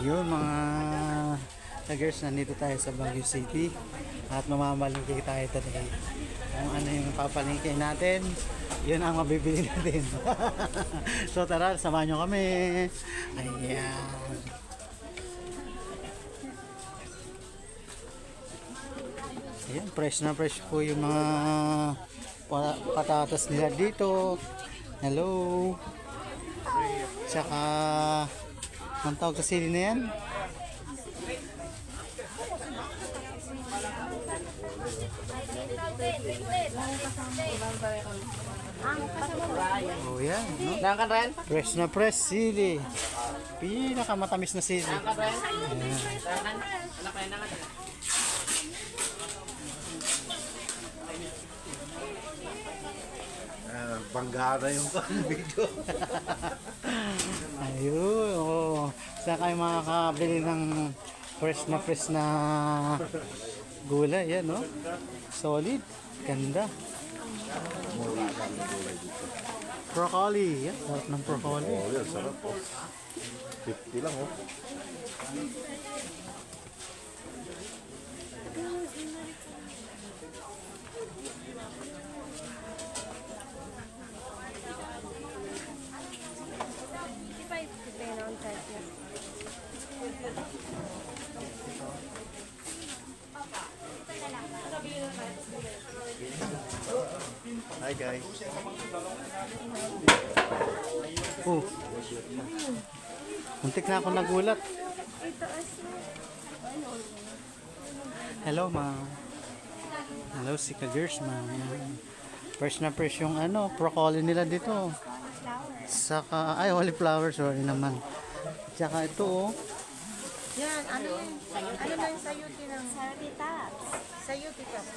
Yun mga tagars, nandito tayo sa Baguio City at mamamalingki tayo today. Kung ano yung papalingki natin, yun ang mabibili natin. So tara, samahan nyo kami. Ayan. Ayan, fresh na fresh po yung mga patatas nila dito. Hello. Tsaka ang tawag sa sili na yan? Oh yan, no? Fresh na fresh sili. Pinakamatamis na sili. Bangga na yung video. Ayun, oh. Saan kayo makakabili ng fresh na gulay, yan, no? Solid, ganda. Broccoli, yan, sarap ng broccoli. Oh, yan, sarap po. 50 lang, oh. Hi guys. Oh. Muntik na ako nagulat. Hello ma. Hello si Kagers ma. Fresh na fresh yung ano, broccoli nila dito. Saka, ay cauliflower, sorry naman. Tsaka ito oh. Yan, ano yan? Ano na yung sayuti ng... Sayuti taps. Sayuti taps.